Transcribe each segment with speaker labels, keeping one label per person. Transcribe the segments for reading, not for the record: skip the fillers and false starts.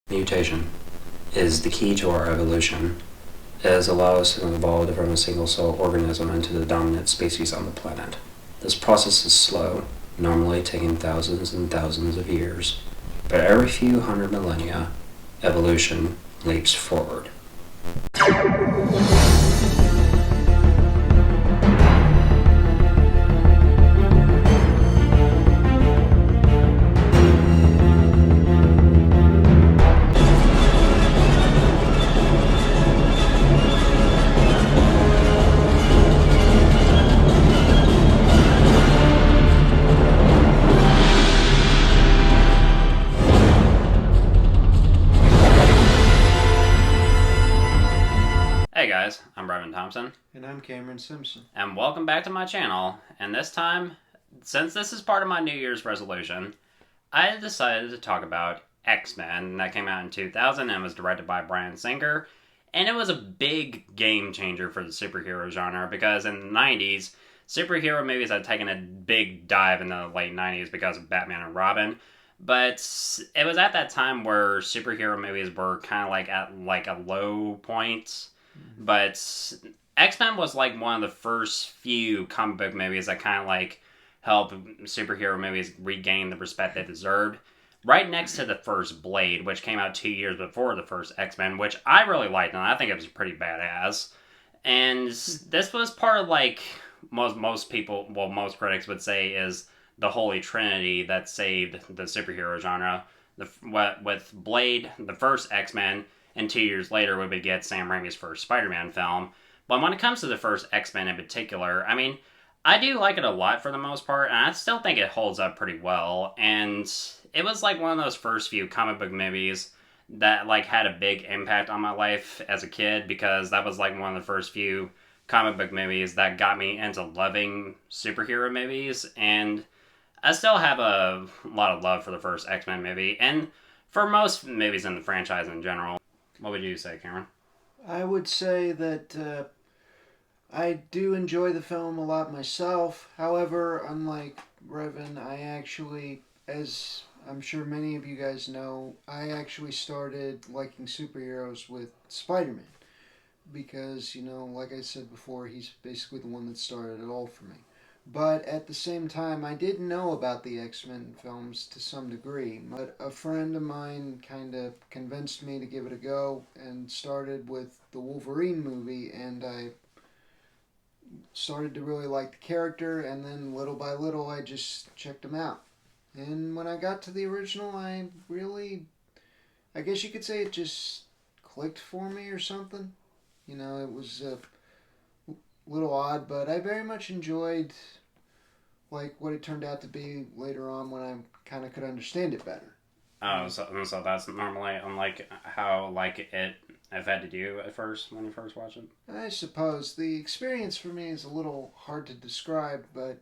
Speaker 1: Mutation is the key to our evolution. It has allowed us to evolve from a single-cell organism into the dominant species on the planet. This process is slow, normally taking thousands and thousands of years, but every few hundred millennia, evolution leaps forward. Hey guys, I'm Bryan Thompson.
Speaker 2: And I'm Cameron Simpson.
Speaker 1: And welcome back to my channel. And this time, since this is part of my New Year's resolution, I decided to talk about X-Men. That came out in 2000 and was directed by Bryan. And it was a big game changer for the superhero genre because in the 90s, superhero movies had taken a big dive in the late 90s because of Batman and Robin. But it was at that time where superhero movies were kind of at a low point. But X-Men was like one of the first few comic book movies that kind of helped superhero movies regain the respect they deserved. Right next to the first Blade, which came out 2 years before the first X-Men, which I really liked, and I think it was pretty badass. And this was part of most people, well, most critics would say is the Holy Trinity that saved the superhero genre. With Blade, the first X-Men, and 2 years later we would get Sam Raimi's first Spider-Man film. But when it comes to the first X-Men in particular, I mean, I do like it a lot for the most part, and I still think it holds up pretty well. And it was like one of those first few comic book movies that had a big impact on my life as a kid, because that was one of the first few comic book movies that got me into loving superhero movies. And I still have a lot of love for the first X-Men movie, and for most movies in the franchise in general. What would you say, Cameron?
Speaker 2: I would say that I do enjoy the film a lot myself. However, unlike Revan, I actually, as I'm sure many of you guys know, I actually started liking superheroes with Spider-Man. Because, like I said before, he's basically the one that started it all for me. But at the same time, I did know about the X-Men films to some degree. But a friend of mine kind of convinced me to give it a go and started with the Wolverine movie. And I started to really like the character. And then little by little, I just checked him out. And when I got to the original, I guess you could say it just clicked for me or something. It was a little odd, but I very much enjoyed what it turned out to be later on when I kind of could understand it better.
Speaker 1: Oh, so that's normally unlike how it affected you at first when you first watched it?
Speaker 2: I suppose the experience for me is a little hard to describe, but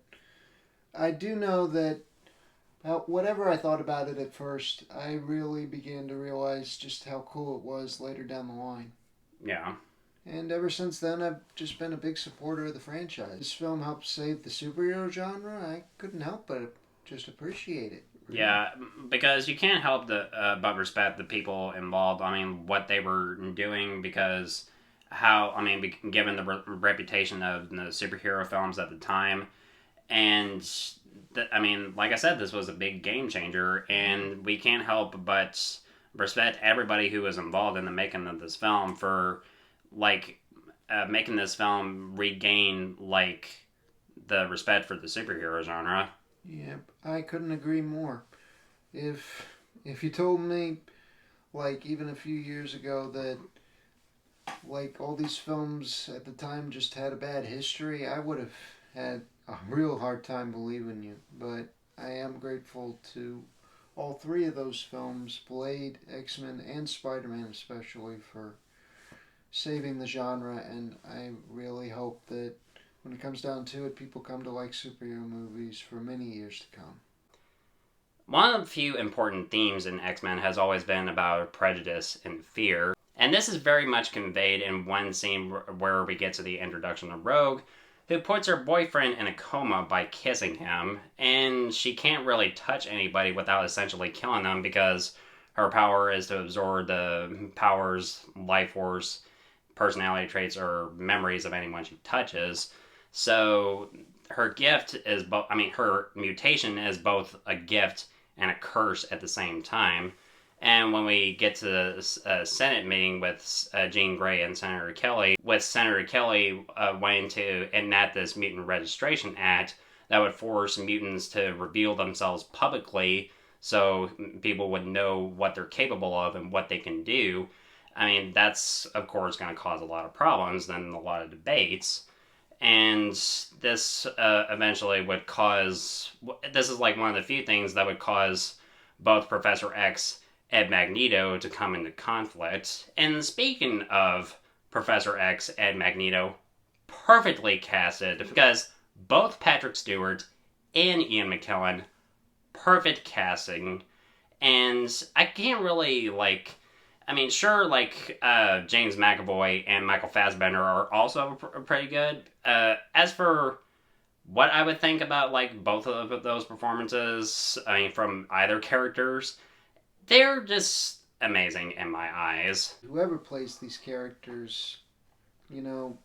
Speaker 2: I do know that whatever I thought about it at first, I really began to realize just how cool it was later down the line.
Speaker 1: Yeah.
Speaker 2: And ever since then, I've just been a big supporter of the franchise. This film helped save the superhero genre. I couldn't help but just appreciate it.
Speaker 1: Really. Yeah, because you can't help but respect the people involved. I mean, what they were doing, because given the reputation of the superhero films at the time, and like I said, this was a big game changer, and we can't help but respect everybody who was involved in the making of this film for making this film regain the respect for the superhero genre.
Speaker 2: Yep, I couldn't agree more. If you told me even a few years ago that all these films at the time just had a bad history, I would have had a real hard time believing you. But I am grateful to all three of those films, Blade, X-Men, and Spider-Man especially, for saving the genre, and I really hope that when it comes down to it, people come to like superhero movies for many years to come.
Speaker 1: One of the few important themes in X-Men has always been about prejudice and fear, and this is very much conveyed in one scene where we get to the introduction of Rogue, who puts her boyfriend in a coma by kissing him, and she can't really touch anybody without essentially killing them because her power is to absorb the powers, life force, personality traits, or memories of anyone she touches. So her gift is both, I mean, her mutation is both a gift and a curse at the same time. And when we get to the Senate meeting with Jean Grey and Senator Kelly, with Senator Kelly wanting to enact this Mutant Registration Act that would force mutants to reveal themselves publicly so people would know what they're capable of and what they can do. I mean, that's, of course, going to cause a lot of problems and a lot of debates. And this eventually would cause... This is like one of the few things that would cause both Professor X and Magneto to come into conflict. And speaking of Professor X and Magneto, perfectly casted, because both Patrick Stewart and Ian McKellen, perfect casting. And I can't really, like... I mean, sure, like, James McAvoy and Michael Fassbender are also pretty good. As for what I would think about, like, both of those performances, I mean, from either characters, they're just amazing in my eyes.
Speaker 2: Whoever plays these characters, you know,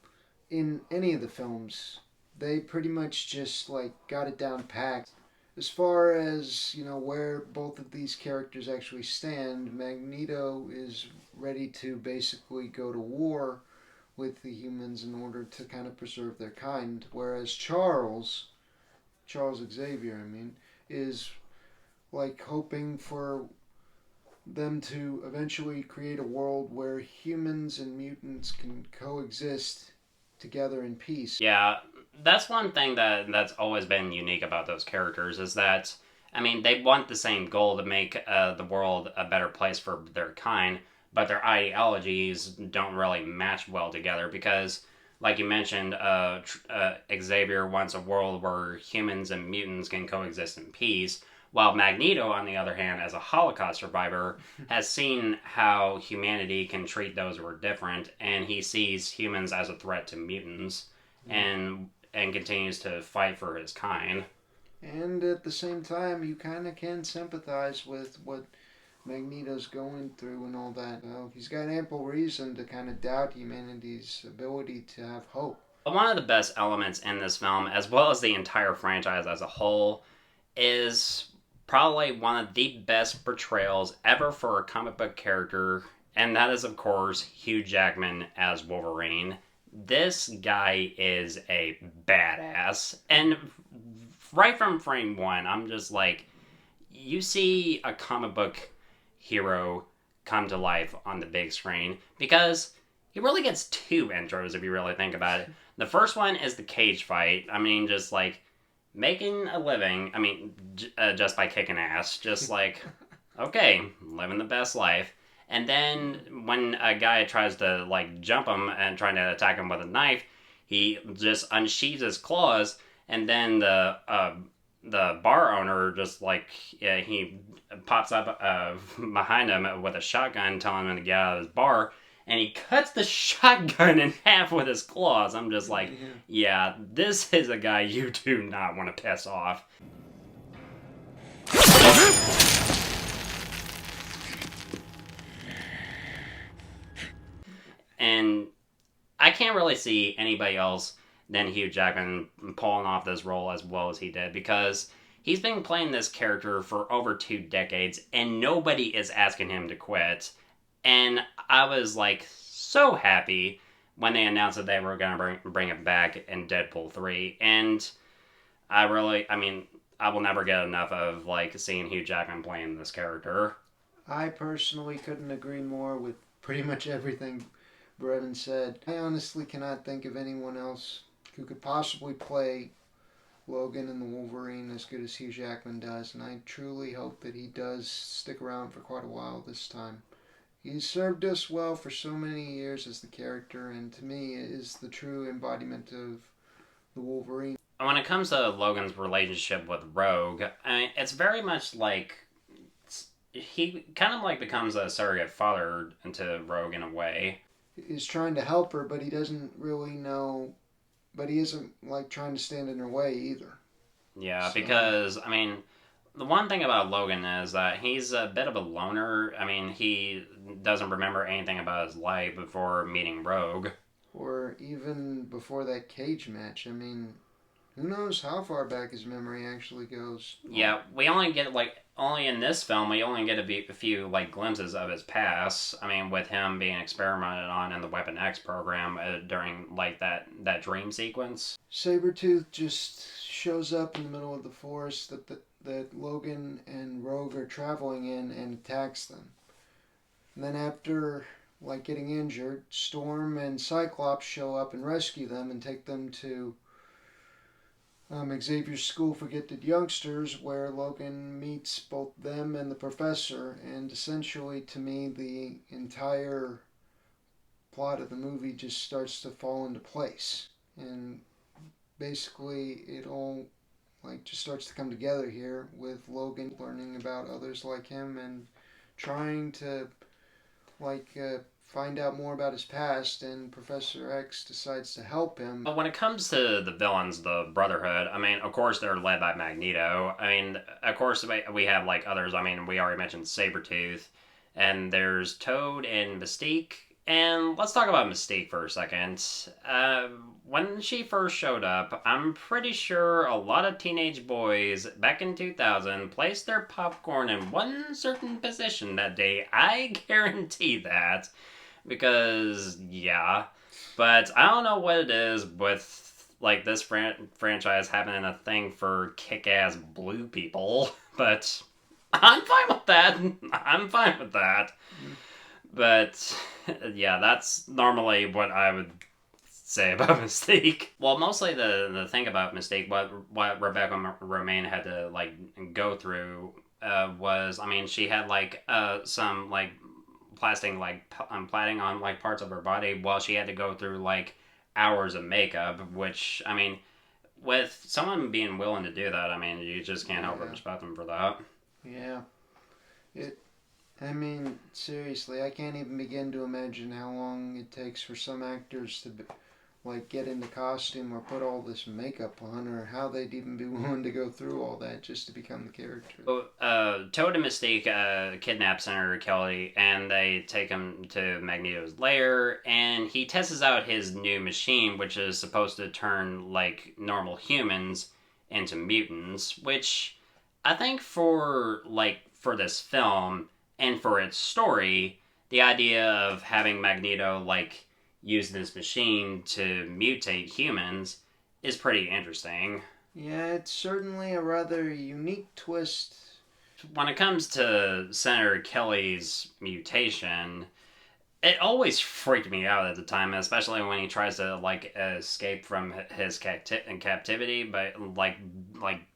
Speaker 2: in any of the films, they pretty much just, like, got it down packed. As far as, you know, where both of these characters actually stand, Magneto is ready to basically go to war with the humans in order to kind of preserve their kind, whereas Charles Xavier, I mean, is like hoping for them to eventually create a world where humans and mutants can coexist together in peace.
Speaker 1: Yeah, that's one thing that's always been unique about those characters is that, I mean, they want the same goal to make the world a better place for their kind, but their ideologies don't really match well together because, like you mentioned, Xavier wants a world where humans and mutants can coexist in peace, while Magneto, on the other hand, as a Holocaust survivor, has seen how humanity can treat those who are different, and he sees humans as a threat to mutants, and continues to fight for his kind.
Speaker 2: And at the same time, you kind of can sympathize with what Magneto's going through and all that. He's got ample reason to kind of doubt humanity's ability to have hope.
Speaker 1: One of the best elements in this film, as well as the entire franchise as a whole, is probably one of the best portrayals ever for a comic book character, and that is, of course, Hugh Jackman as Wolverine. This guy is a badass, and right from frame one, I'm just like, you see a comic book hero come to life on the big screen, because he really gets two intros if you really think about it. The first one is the cage fight. I mean, just like, making a living, I mean, just by kicking ass. Just like, okay, living the best life. And then when a guy tries to, like, jump him and trying to attack him with a knife, he just unsheathes his claws, and then the bar owner just, like, he pops up behind him with a shotgun telling him to get out of his bar, and he cuts the shotgun in half with his claws. I'm just like, yeah, this is a guy you do not want to piss off. And I can't really see anybody else than Hugh Jackman pulling off this role as well as he did, because he's been playing this character for over 2 decades, and nobody is asking him to quit. And I was, like, so happy when they announced that they were going to bring it back in Deadpool 3. And I mean, I will never get enough of, like, seeing Hugh Jackman playing this character.
Speaker 2: I personally couldn't agree more with pretty much everything Brevin said. I honestly cannot think of anyone else who could possibly play Logan and the Wolverine as good as Hugh Jackman does. And I truly hope that he does stick around for quite a while this time. He's served us well for so many years as the character, and to me is the true embodiment of the Wolverine.
Speaker 1: When it comes to Logan's relationship with Rogue, I mean, it's very much like he kind of like becomes a surrogate father to Rogue in a way.
Speaker 2: He's trying to help her, but he doesn't really know, but he isn't like trying to stand in her way either.
Speaker 1: Yeah, so. Because, I mean, the one thing about Logan is that he's a bit of a loner. I mean, he doesn't remember anything about his life before meeting Rogue.
Speaker 2: Or even before that cage match. I mean, who knows how far back his memory actually goes.
Speaker 1: Yeah, we only get, like, only in this film, we only get a few, like, glimpses of his past. I mean, with him being experimented on in the Weapon X program during, like, that dream sequence.
Speaker 2: Sabretooth just shows up in the middle of the forest that Logan and Rogue are traveling in and attacks them. And then after, like, getting injured, Storm and Cyclops show up and rescue them and take them to Xavier's School for Gifted Youngsters, where Logan meets both them and the professor. And essentially, to me, the entire plot of the movie just starts to fall into place. And basically, it all like just starts to come together here with Logan learning about others like him and trying to find out more about his past, and Professor X decides to help him.
Speaker 1: But when it comes to the villains, the Brotherhood, I mean, of course they're led by Magneto. I mean, of course we have, like, others. I mean, we already mentioned Sabretooth, and there's Toad and Mystique. And let's talk about Mystique for a second. When she first showed up, I'm pretty sure a lot of teenage boys back in 2000 placed their popcorn in one certain position that day. I guarantee that. Because, yeah. But I don't know what it is with, like, this franchise having a thing for kick-ass blue people. But I'm fine with that. I'm fine with that. But, yeah, that's normally what I would say about Mystique. Well, mostly the thing about Mystique, what Rebecca Romijn had to, like, go through was, I mean, she had, like, some, like, plastic, like, plating on, like, parts of her body while she had to go through, like, hours of makeup, which, I mean, with someone being willing to do that, I mean, you just can't help but respect them for that.
Speaker 2: Yeah. I mean, seriously, I can't even begin to imagine how long it takes for some actors to, like, get into costume or put all this makeup on, or how they'd even be willing to go through all that just to become the character.
Speaker 1: Toad and Mystique kidnap Senator Kelly, and they take him to Magneto's lair, and he tests out his new machine, which is supposed to turn, like, normal humans into mutants, which I think for this film and for its story, the idea of having Magneto, like, use this machine to mutate humans is pretty interesting.
Speaker 2: Yeah, it's certainly a rather unique twist.
Speaker 1: When it comes to Senator Kelly's mutation, it always freaked me out at the time, especially when he tries to, like, escape from his captivity by, like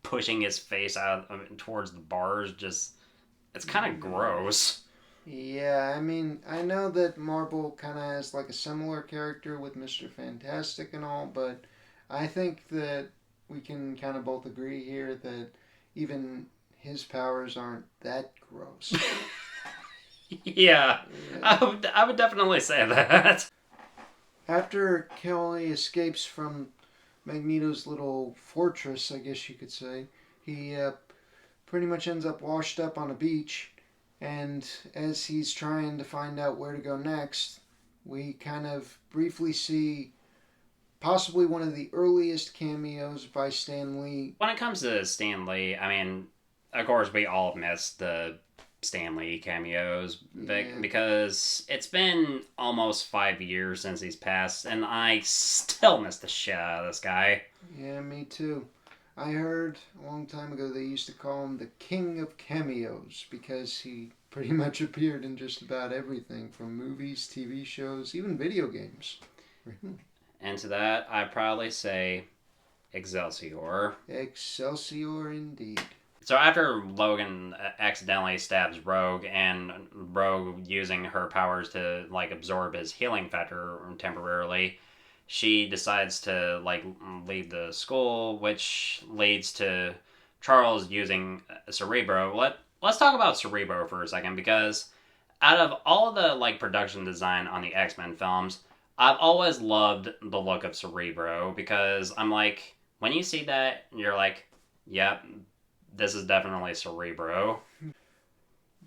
Speaker 1: pushing his face out towards the bars. Just, it's kind of gross.
Speaker 2: Yeah, I mean, I know that Marvel kind of has, like, a similar character with Mr. Fantastic and all, but I think that we can kind of both agree here that even his powers aren't that gross.
Speaker 1: Yeah, I would definitely say that.
Speaker 2: After Kelly escapes from Magneto's little fortress, I guess you could say, he pretty much ends up washed up on a beach. And as he's trying to find out where to go next, we kind of briefly see possibly one of the earliest cameos by Stan Lee.
Speaker 1: When it comes to Stan Lee, I mean, of course we all miss the Stan Lee cameos, because it's been almost 5 years since he's passed, and I still miss the shit out of this guy.
Speaker 2: Yeah, me too. I heard a long time ago they used to call him the King of Cameos because he pretty much appeared in just about everything from movies, TV shows, even video games.
Speaker 1: And to that, I'd probably say Excelsior.
Speaker 2: Excelsior indeed.
Speaker 1: So after Logan accidentally stabs Rogue, and Rogue using her powers to, like, absorb his healing factor temporarily, she decides to, like, leave the school, which leads to Charles using Cerebro. Let's talk about Cerebro for a second, because out of all the, like, production design on the X-Men films, I've always loved the look of Cerebro, because I'm like, when you see that, you're like, yep, this is definitely Cerebro.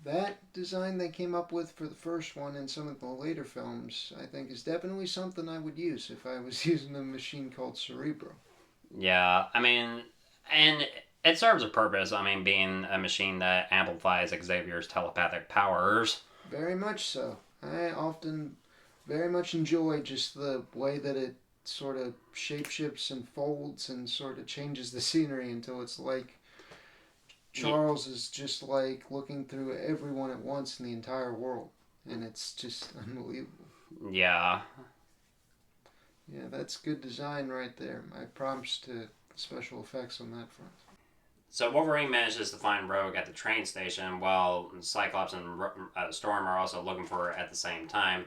Speaker 2: That design they came up with for the first one and some of the later films, I think, is definitely something I would use if I was using a machine called Cerebro.
Speaker 1: Yeah, I mean, and it serves a purpose. I mean, being a machine that amplifies Xavier's telepathic powers.
Speaker 2: Very much so. I often very much enjoy just the way that it sort of shapeshifts and folds and sort of changes the scenery until it's like Charles is just like looking through everyone at once in the entire world. And it's just unbelievable.
Speaker 1: Yeah.
Speaker 2: Yeah, that's good design right there. My props to special effects on that front.
Speaker 1: So Wolverine manages to find Rogue at the train station while Cyclops and Storm are also looking for her at the same time.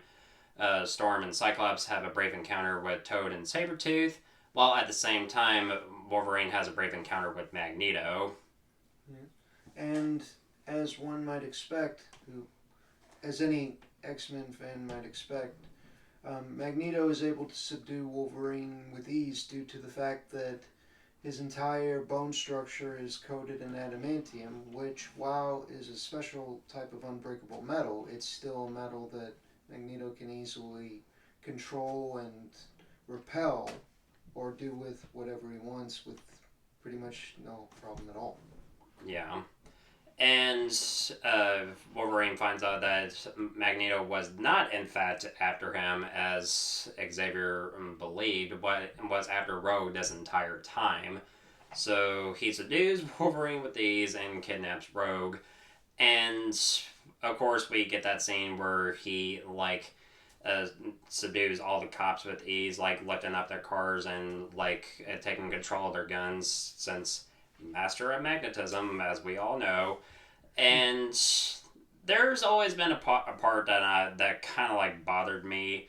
Speaker 1: Storm and Cyclops have a brave encounter with Toad and Sabretooth, while at the same time Wolverine has a brave encounter with Magneto.
Speaker 2: And as one might expect, as any X-Men fan might expect, Magneto is able to subdue Wolverine with ease due to the fact that his entire bone structure is coated in adamantium, which, while is a special type of unbreakable metal, it's still a metal that Magneto can easily control and repel or do with whatever he wants with pretty much no problem at all.
Speaker 1: Yeah. And Wolverine finds out that Magneto was not, in fact, after him, as Xavier believed, but was after Rogue this entire time. So he subdues Wolverine with ease and kidnaps Rogue. And, of course, we get that scene where he, subdues all the cops with ease, lifting up their cars and, taking control of their guns, since master of magnetism, as we all know. And there's always been a part that kind of bothered me.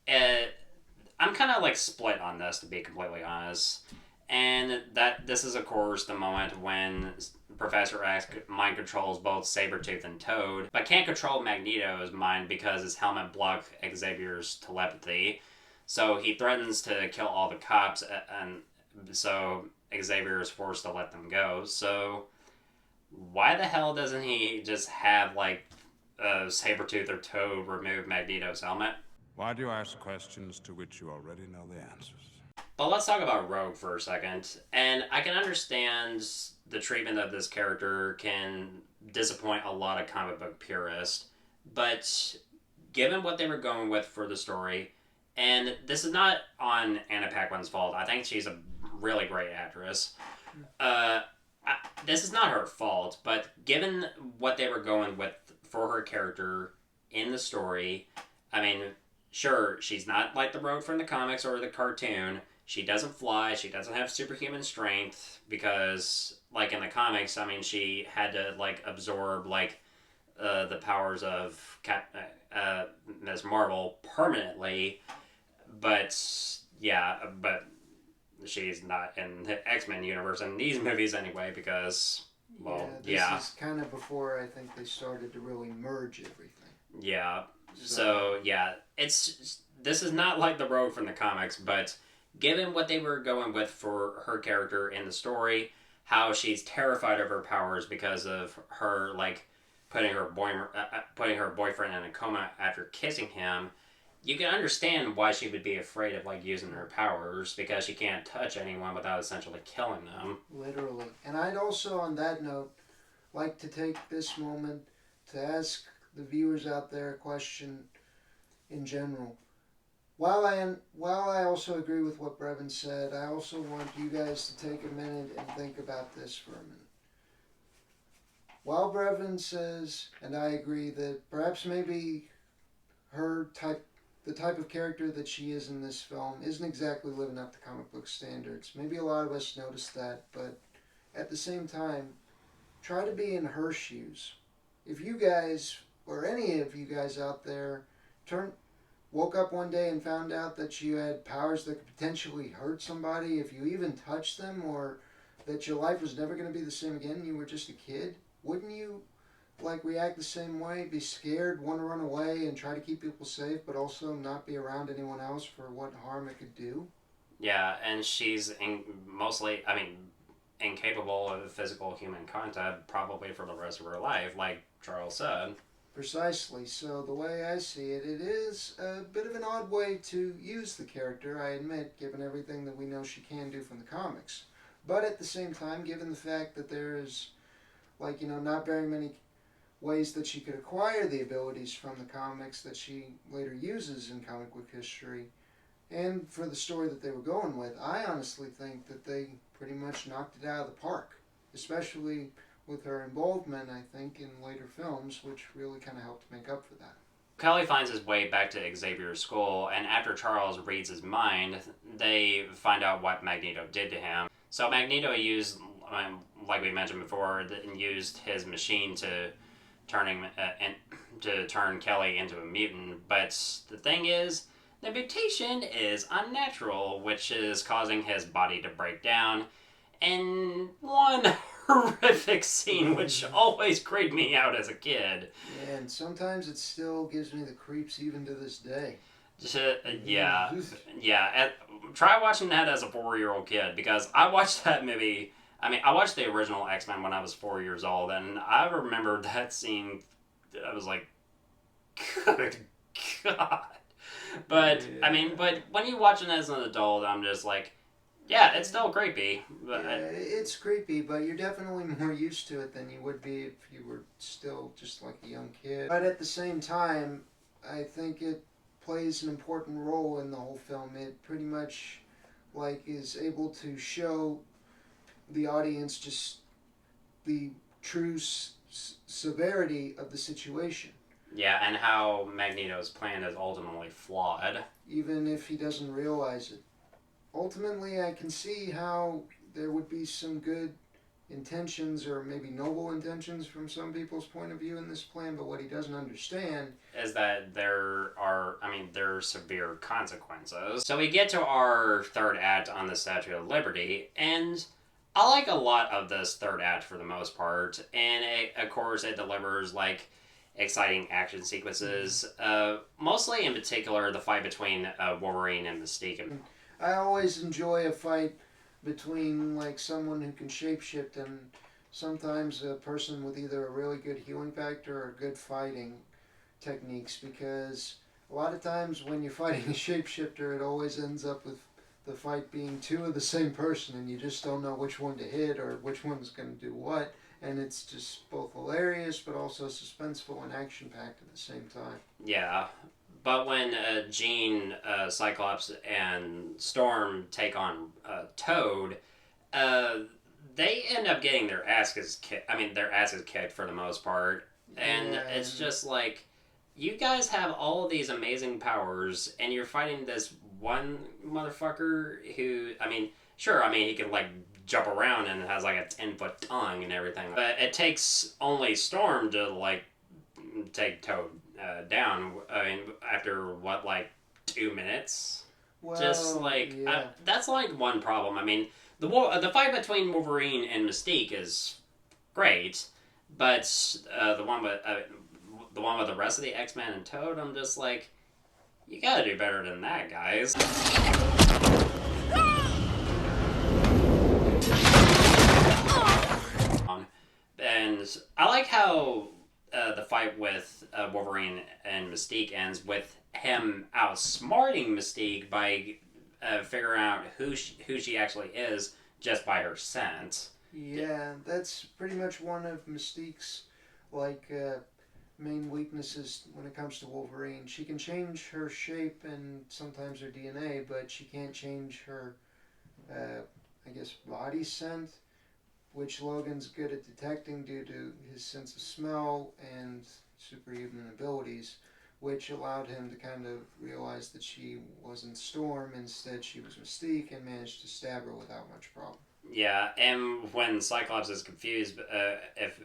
Speaker 1: I'm kind of split on this, to be completely honest. And that this is, of course, the moment when Professor X mind controls both Sabretooth and Toad, but can't control Magneto's mind because his helmet blocked Xavier's telepathy. So he threatens to kill all the cops, and so Xavier is forced to let them go. So why the hell doesn't he just have Sabretooth or Toad remove Magneto's helmet?
Speaker 3: Why do you ask questions to which you already know the answers?
Speaker 1: But let's talk about Rogue for a second. And I can understand the treatment of this character can disappoint a lot of comic book purists, but given what they were going with for the story, and this is not on Anna Paquin's fault. I think she's a really great actress. This is not her fault, but given what they were going with for her character in the story, I mean, sure, she's not like the Rogue from the comics or the cartoon. She doesn't fly. She doesn't have superhuman strength because, in the comics, I mean, she had to, absorb, the powers of Ms. Marvel permanently. But, yeah, but she's not in the X-Men universe in these movies anyway because, well,
Speaker 2: This is kind of before I think they started to really merge everything.
Speaker 1: Yeah. So yeah, this is not like the Rogue from the comics, but given what they were going with for her character in the story, how she's terrified of her powers because of her putting her boyfriend in a coma after kissing him, you can understand why she would be afraid of using her powers because she can't touch anyone without essentially killing them.
Speaker 2: Literally. And I'd also, on that note, like to take this moment to ask the viewers out there a question in general. While I also agree with what Brevin said, I also want you guys to take a minute and think about this for a minute. While Brevin says, and I agree, that perhaps maybe the type of character that she is in this film isn't exactly living up to comic book standards. Maybe a lot of us noticed that, but at the same time, try to be in her shoes. If you guys, or any of you guys out there, woke up one day and found out that you had powers that could potentially hurt somebody if you even touched them, or that your life was never going to be the same again, you were just a kid, wouldn't you react the same way? Be scared, want to run away and try to keep people safe, but also not be around anyone else for what harm it could do?
Speaker 1: Yeah, and she's mostly, I mean, incapable of physical human contact probably for the rest of her life, like Charles said.
Speaker 2: Precisely. So the way I see it, it is a bit of an odd way to use the character, I admit, given everything that we know she can do from the comics. But at the same time, given the fact that there is, like, not very many ways that she could acquire the abilities from the comics that she later uses in comic book history, and for the story that they were going with, I honestly think that they pretty much knocked it out of the park. Especially with her involvement, I think, in later films, which really kind of helped make up for that.
Speaker 1: Kelly finds his way back to Xavier's school, and after Charles reads his mind, they find out what Magneto did to him. So Magneto used, like we mentioned before, used his machine to turn Kelly into a mutant. But the thing is, the mutation is unnatural, which is causing his body to break down. And one horrific scene which always creeped me out as a kid.
Speaker 2: Yeah, and sometimes it still gives me the creeps even to this day.
Speaker 1: Try watching that as a 4-year-old kid, because I watched that movie. I mean, I watched the original X-Men when I was 4 years old, and I remember that scene. I was like, good God. But, yeah. I mean, but when you watch it as an adult, I'm just like, yeah, it's still creepy. But
Speaker 2: yeah, it's creepy, but you're definitely more used to it than you would be if you were still just like a young kid. But at the same time, I think it plays an important role in the whole film. It pretty much is able to show the audience just the true severity of the situation.
Speaker 1: Yeah, and how Magneto's plan is ultimately flawed.
Speaker 2: Even if he doesn't realize it. Ultimately, I can see how there would be some good intentions, or maybe noble intentions from some people's point of view in this plan, but what he doesn't understand
Speaker 1: is that there are severe consequences. So we get to our third act on the Statue of Liberty, and I like a lot of this third act for the most part, and of course it delivers exciting action sequences, mostly in particular the fight between Wolverine and Mystique.
Speaker 2: I always enjoy a fight between someone who can shapeshift and sometimes a person with either a really good healing factor or good fighting techniques, because a lot of times when you're fighting a shapeshifter, it always ends up with the fight being two of the same person, and you just don't know which one to hit or which one's going to do what, and it's just both hilarious but also suspenseful and action-packed at the same time.
Speaker 1: Yeah. But when Jean, Cyclops, and Storm take on Toad, they end up getting their asses kicked for the most part. And it's just like, you guys have all of these amazing powers, and you're fighting this one motherfucker who, he can jump around and has a 10-foot tongue and everything. But it takes only Storm to take Toad down. After 2 minutes?
Speaker 2: Well,
Speaker 1: yeah. That's one problem. The fight between Wolverine and Mystique is great, but the one with the rest of the X-Men and Toad, I'm just like, you gotta do better than that, guys. And I like how the fight with Wolverine and Mystique ends with him outsmarting Mystique by figuring out who she actually is just by her scent.
Speaker 2: Yeah, that's pretty much one of Mystique's main weaknesses when it comes to Wolverine. She can change her shape and sometimes her DNA, but she can't change her, body scent, which Logan's good at detecting due to his sense of smell and superhuman abilities, which allowed him to kind of realize that she wasn't Storm, instead she was Mystique, and managed to stab her without much problem.
Speaker 1: Yeah, and when Cyclops is confused, if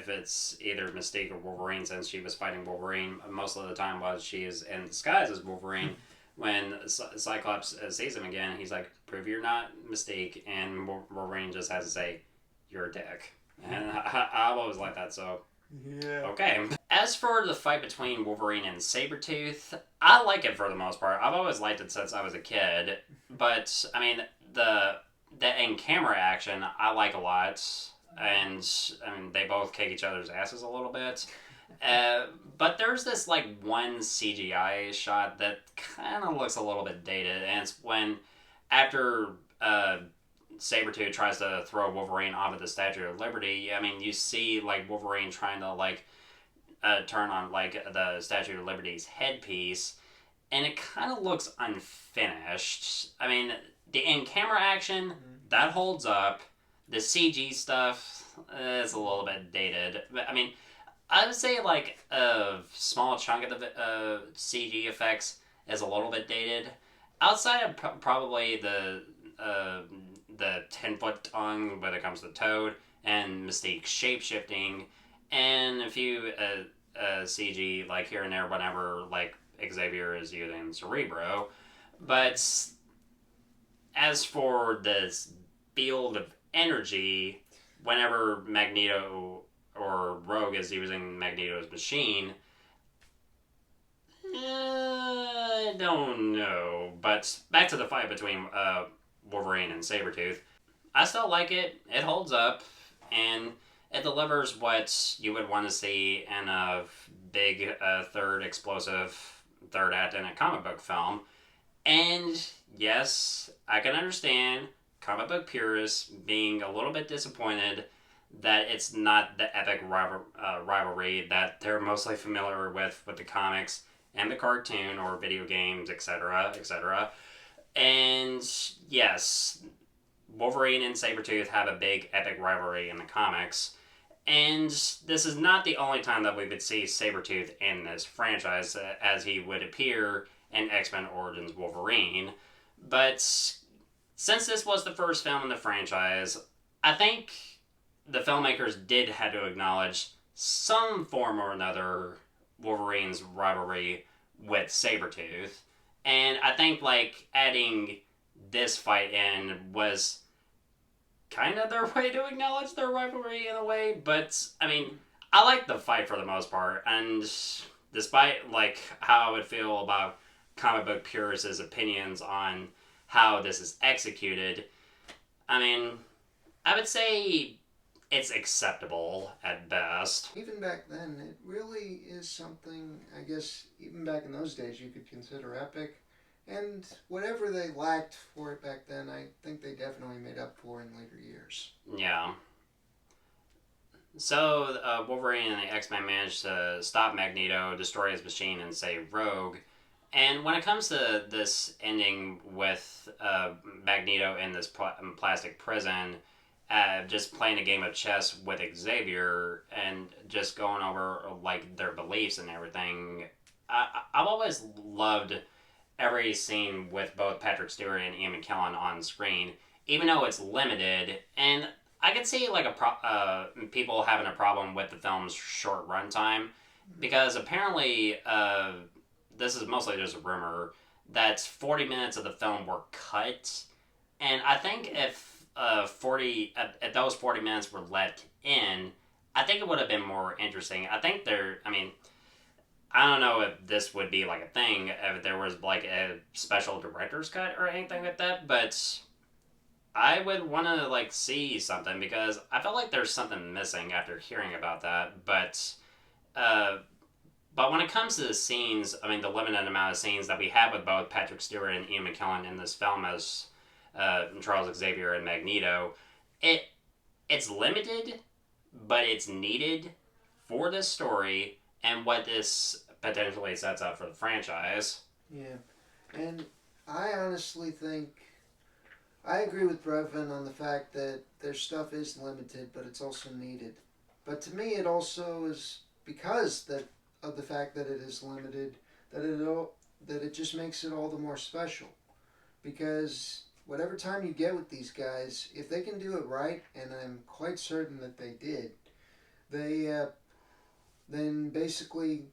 Speaker 1: it's either Mystique or Wolverine, since she was fighting Wolverine most of the time while she is in disguise as Wolverine, when Cyclops sees him again, he's like, prove you're not Mystique, and Wolverine just has to say, you're a dick. And I've always liked that, so...
Speaker 2: Yeah.
Speaker 1: Okay. As for the fight between Wolverine and Sabretooth, I like it for the most part. I've always liked it since I was a kid, but, the the in-camera action I like a lot, and I mean they both kick each other's asses a little bit. But there's this like one CGI shot that kind of looks a little bit dated, and it's when after Sabretooth tries to throw Wolverine off of the Statue of Liberty. I mean, you see like Wolverine trying to like turn on like the Statue of Liberty's headpiece, and it kind of looks unfinished. I mean, the in-camera action that holds up. The CG stuff is a little bit dated. But I mean, I would say like a small chunk of the CG effects is a little bit dated. Outside of probably the 10-foot tongue when it comes to Toad and Mystique shape-shifting, and a few CG like here and there whenever like Xavier is using Cerebro. But as for this field of energy, whenever Magneto or Rogue is using Magneto's machine, I don't know. But back to the fight between Wolverine and Sabretooth. I still like it. It holds up. And it delivers what you would want to see in a big third explosive third act in a comic book film. And yes, I can understand comic book purists being a little bit disappointed that it's not the epic rivalry that they're mostly familiar with the comics and the cartoon or video games, etc., etc. And yes, Wolverine and Sabretooth have a big epic rivalry in the comics. And this is not the only time that we would see Sabretooth in this franchise, as he would appear in X-Men Origins Wolverine. But since this was the first film in the franchise, I think the filmmakers did have to acknowledge some form or another Wolverine's rivalry with Sabretooth. And I think like adding this fight in was kind of their way to acknowledge their rivalry in a way. But I mean, I like the fight for the most part, and despite like how I would feel about comic book purists' opinions on how this is executed, I mean, I would say it's acceptable at best.
Speaker 2: Even back then, it really is something, I guess, even back in those days, you could consider epic. And whatever they lacked for it back then, I think they definitely made up for in later years.
Speaker 1: Yeah. So, Wolverine and the X-Men managed to stop Magneto, destroy his machine, and save Rogue. And when it comes to this ending with Magneto in this plastic prison, just playing a game of chess with Xavier and just going over like their beliefs and everything, I've always loved every scene with both Patrick Stewart and Ian McKellen on screen, even though it's limited. And I could see like people having a problem with the film's short runtime, because apparently this is mostly just a rumor that 40 minutes of the film were cut, and I think if if those 40 minutes were left in, I think it would have been more interesting. I think I don't know if this would be like a thing if there was like a special director's cut or anything like that, but I would want to like see something, because I felt like there's something missing after hearing about that. But when it comes to the scenes, I mean, the limited amount of scenes that we have with both Patrick Stewart and Ian McKellen in this film as Charles Xavier and Magneto, it's limited, but it's needed for this story and what this potentially sets up for the franchise.
Speaker 2: Yeah, and I honestly think I agree with Brevin on the fact that their stuff is limited, but it's also needed. But to me, it also is because of the fact that it is limited, that it just makes it all the more special. Because whatever time you get with these guys, if they can do it right, and I'm quite certain that they did, then basically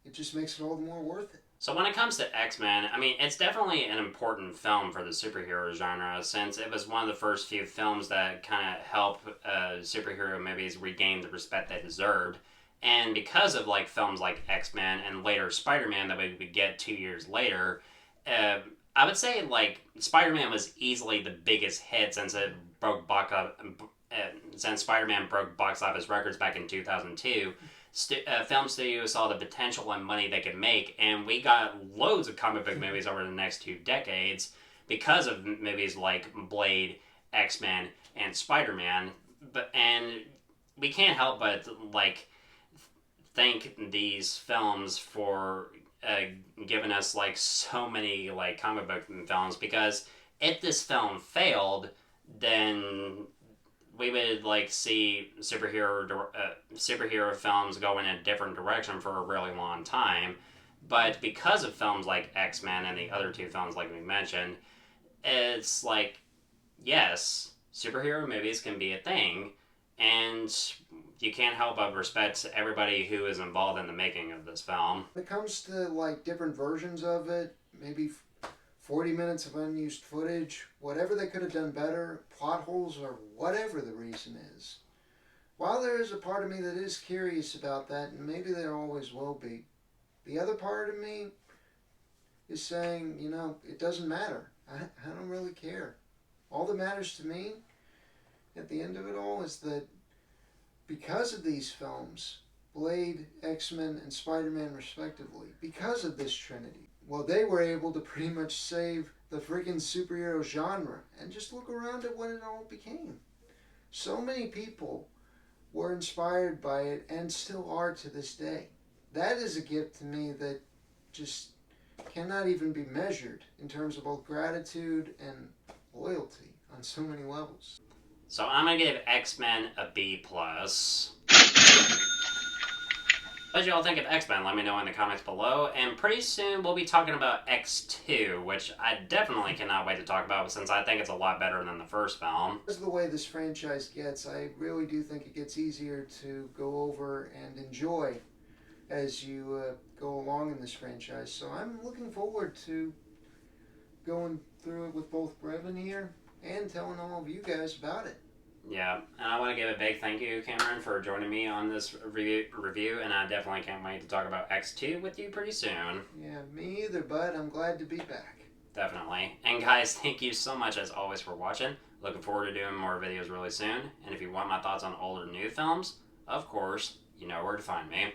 Speaker 2: it just makes it all the more worth it.
Speaker 1: So when it comes to X-Men, I mean, it's definitely an important film for the superhero genre, since it was one of the first few films that kind of helped superhero movies regain the respect they deserved. And because of like films like X-Men and later Spider-Man that we would get 2 years later, I would say, like, Spider-Man was easily the biggest hit since it broke box since Spider-Man broke box office records back in 2002. Film studios saw the potential and money they could make, and we got loads of comic book movies over the next 2 decades because of movies like Blade, X-Men, and Spider-Man. And we can't help but, like, thank these films for giving us, like, so many, like, comic book films, because if this film failed, then we would, like, see superhero films go in a different direction for a really long time. But because of films like X-Men and the other 2 films like we mentioned, it's like, yes, superhero movies can be a thing, and you can't help but respect everybody who is involved in the making of this film.
Speaker 2: When it comes to, like, different versions of it, maybe 40 minutes of unused footage, whatever they could have done better, plot holes, or whatever the reason is. While there is a part of me that is curious about that, and maybe there always will be, the other part of me is saying, you know, it doesn't matter. I don't really care. All that matters to me, at the end of it all, is that because of these films, Blade, X-Men, and Spider-Man respectively, because of this trinity, well, they were able to pretty much save the freaking superhero genre. And just look around at what it all became. So many people were inspired by it and still are to this day. That is a gift to me that just cannot even be measured in terms of both gratitude and loyalty on so many levels.
Speaker 1: So I'm going to give X-Men a B+. What did y'all think of X-Men? Let me know in the comments below. And pretty soon we'll be talking about X2, which I definitely cannot wait to talk about since I think it's a lot better than the first film.
Speaker 2: Because of the way this franchise gets, I really do think it gets easier to go over and enjoy as you go along in this franchise. So I'm looking forward to going through it with both Brevin here and telling all of you guys about it.
Speaker 1: Yeah, and I want to give a big thank you, Cameron, for joining me on this review, and I definitely can't wait to talk about X2 with you pretty soon.
Speaker 2: Yeah, me either, bud. I'm glad to be back.
Speaker 1: Definitely. And guys, thank you so much as always for watching. Looking forward to doing more videos really soon. And if you want my thoughts on old or new films, of course, you know where to find me.